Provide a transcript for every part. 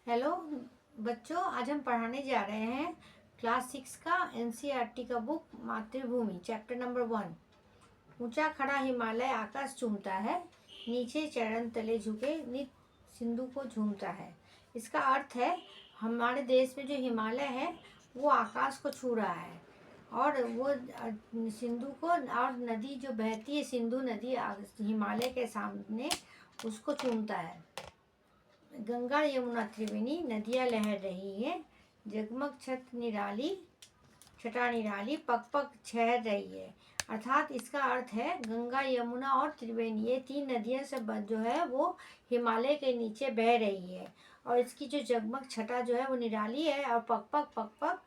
Hello बच्चों, आज हम पढ़ाने जा रहे हैं क्लास 6 का एनसीईआरटी का बुक मातृभूमि चैप्टर नंबर 1। ऊंचा खड़ा हिमालय आकाश चूमता है, नीचे चरण तले झुके नित सिंधु को झूमता है। इसका अर्थ है हमारे देश में जो हिमालय है वो आकाश को छू रहा है और वो सिंधु को, और नदी जो बहती है सिंधु नदी हिमालय के सामने उसको चूमता है। गंगा यमुना त्रिवेणी नदियाँ लहर रही है, जगमग छटा निराली पग पग छहर रही है। अर्थात इसका अर्थ है गंगा यमुना और त्रिवेणी ये 3 नदियाँ सब जो है वो हिमालय के नीचे बह रही है और इसकी जो जगमग छटा जो है वो निराली है और पग पग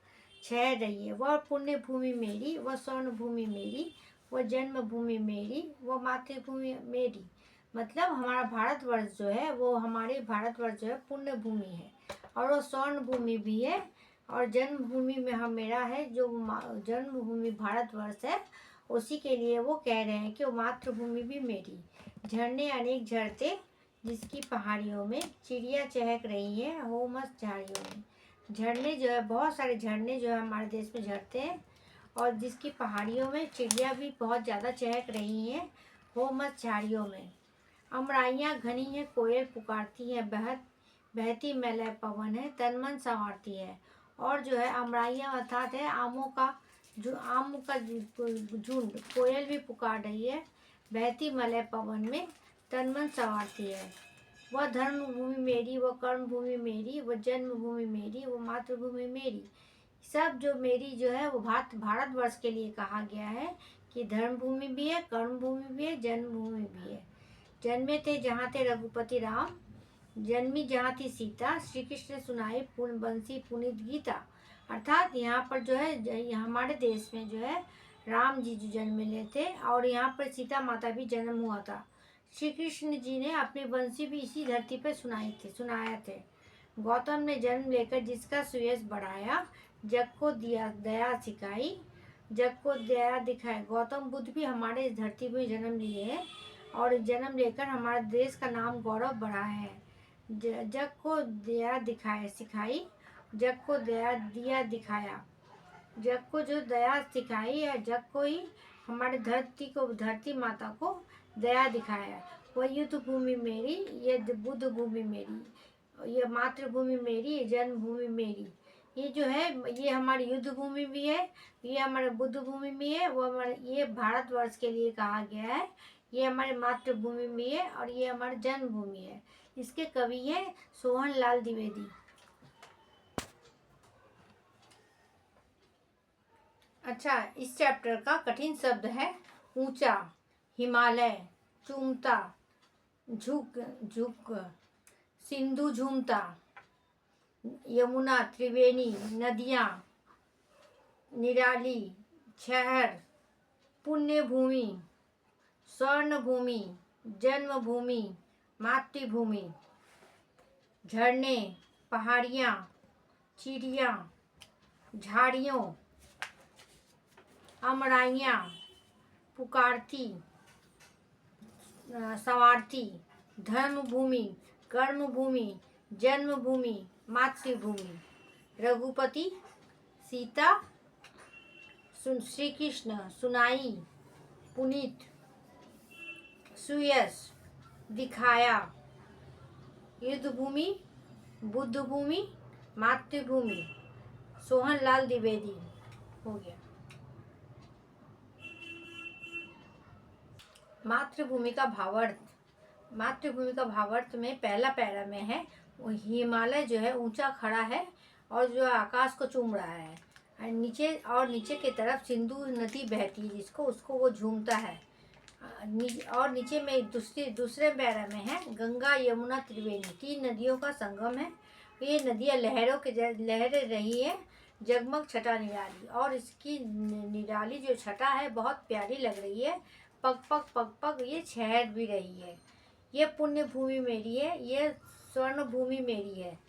छह रही है। वह पुण्य भूमि मेरी, वह स्वर्ण भूमि मेरी, वह जन्मभूमि मेरी, वह मातृभूमि मेरी। मतलब हमारा भारतवर्ष जो है वो हमारे भारतवर्ष जो है पुण्य भूमि है और वो स्वर्ण भूमि भी है और जन्मभूमि में हम मेरा है जो जन्मभूमि भारतवर्ष है, उसी के लिए वो कह रहे हैं कि वो मातृभूमि भी मेरी। झरने अनेक झरते जिसकी पहाड़ियों में, चिड़िया चहक रही है हो मस्त झाड़ियों में। झरने जो है, बहुत सारे झरने जो है हमारे देश में झरते हैं और जिसकी पहाड़ियों में चिड़िया भी बहुत ज़्यादा चहक रही हैं हो मस्त झाड़ियों में। अमराइयाँ घनी है कोयल पुकारती है, बहती मैला पवन है तन मन संवारती है। और जो है अमराइयाँ अर्थात है आमों का झुंड, कोयल भी पुकार रही है बहती मलय पवन में तन मन संवारती है। वह धर्म भूमि मेरी, वह कर्म भूमि मेरी, वह जन्मभूमि मेरी, वह मातृभूमि मेरी। सब जो मेरी जो है वो भारतवर्ष के लिए कहा गया है कि धर्म भूमि भी है, कर्म भूमि भी है, जन्मभूमि भी है। जन्मे थे जहाँ थे रघुपति राम, जन्मी जहाँ थी सीता, श्री कृष्ण सुनाई पूर्ण बंसी पुनीत गीता। अर्थात यहाँ पर जो है हमारे देश में जो है राम जी जो जन्म ले थे और यहाँ पर सीता माता भी जन्म हुआ था। श्री कृष्ण जी ने अपनी बंसी भी इसी धरती पर सुनाया थे। गौतम ने जन्म लेकर जिसका सुयश बढ़ाया, जग को दिया दया सिखाई, जग को दया दिखाए। गौतम बुद्ध भी हमारे इस धरती में जन्म लिए हैं और जन्म लेकर हमारे देश का नाम गौरव बढ़ाया है। जग को दया दिखाए सिखाई, जग को दया दिया दिखाया। जग को जो दया सिखाई है, जग को ही हमारे धरती माता को दया दिखाया। वह युद्ध भूमि मेरी, ये बुद्ध भूमि मेरी, ये मातृभूमि मेरी, ये जन्मभूमि मेरी। ये जो है ये हमारी युद्ध भूमि भी है, ये हमारे बुद्ध भूमि भी है, वो हमारे ये भारतवर्ष के लिए कहा गया है। ये हमारे मातृभूमि भी है और ये हमारी जन्मभूमि है। इसके कवि हैं सोहन लाल द्विवेदी। अच्छा, इस चैप्टर का कठिन शब्द है ऊंचा, हिमालय, चूमता, झुक झुक, सिंधु झूमता, यमुना त्रिवेणी नदियाँ, निराली, शहर, पुण्य भूमि, स्वर्ण भूमि, जन्मभूमि, मातृभूमि। झरने, पहाड़ियाँ, चिड़िया, झाड़ियों, अमराइयाँ पुकारती संवारती, धर्मभूमि, कर्मभूमि, जन्मभूमि, मातृभूमि। रघुपति, सीता, श्री कृष्ण सुनाई पुनीत सुयश दिखाया। युद्ध भूमि, बुद्ध भूमि, मातृभूमि। सोहन लाल द्विवेदी हो गया। मातृभूमि का भावार्थ, मातृभूमि का भावार्थ में पहला पैरा में है वो हिमालय जो है ऊंचा खड़ा है और जो आकाश को चूम रहा है और नीचे की तरफ सिंधु नदी बहती है जिसको उसको वो झूमता है। और नीचे में दूसरे पैरा में है गंगा यमुना त्रिवेणी, 3 नदियों का संगम है। ये नदियाँ लहर रही है, जगमग छटा निराली, और इसकी निराली जो छटा है बहुत प्यारी लग रही है। पग पग पग पग ये छहर भी रही है। ये पुण्य भूमि मेरी है, ये स्वर्ण भूमि मेरी है,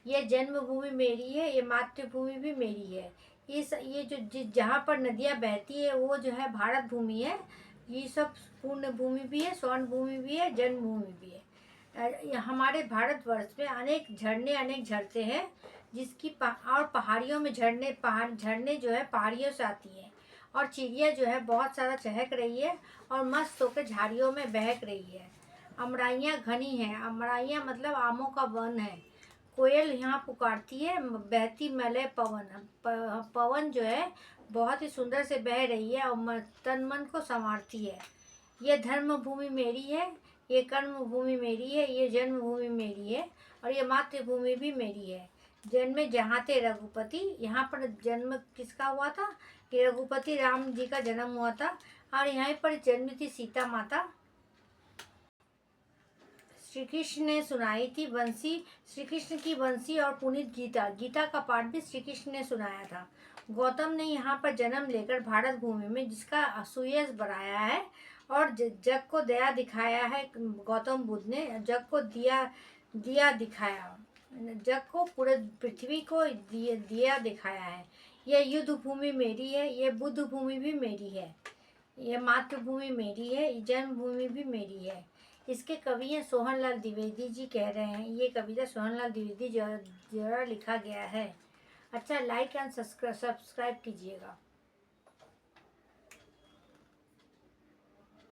ये जन्मभूमि मेरी है, ये मातृभूमि भी मेरी है। ये जो जहाँ पर नदियाँ बहती है वो जो है भारत भूमि है। ये सब पुण्य भूमि भी है, स्वर्ण भूमि भी है, जन्मभूमि भी है। हमारे भारतवर्ष में अनेक झरते हैं, और पहाड़ियों में झरने जो है पहाड़ियों से आती है। और चिड़िया जो है बहुत सारा चहक रही है और मस्त होकर झाड़ियों में बहक रही है। अमराइयाँ घनी हैं, अमराइयाँ मतलब आमों का वन है। कोयल यहाँ पुकारती है, बहती मलय पवन जो है बहुत ही सुंदर से बह रही है और तन मन को संवारती है। ये धर्म भूमि मेरी है, ये कर्म भूमि मेरी है, ये जन्मभूमि मेरी है और ये मातृभूमि भी मेरी है। जन्मे जहाँ थे रघुपति, यहाँ पर जन्म किसका हुआ था कि रघुपति राम जी का जन्म हुआ था और यहाँ पर जन्मी थी सीता माता। श्री कृष्ण ने सुनाई थी बंसी, श्री कृष्ण की बंसी और पुनीत गीता का पाठ भी श्री कृष्ण ने सुनाया था। गौतम ने यहाँ पर जन्म लेकर भारत भूमि में जिसका सुयश बढ़ाया है और जग को दया दिखाया है। गौतम बुद्ध ने जग को दिया दिखाया, जग को पूरे पृथ्वी को दिया दिखाया है। यह युद्ध भूमि मेरी है, ये बुद्ध भूमि भी मेरी है, ये मातृभूमि मेरी है, जन्मभूमि भी मेरी है। इसके कवि हैं सोहनलाल द्विवेदी जी कह रहे हैं। ये कविता सोहनलाल द्विवेदी द्वारा लिखा गया है। अच्छा, लाइक एंड सब्सक्राइब कीजिएगा।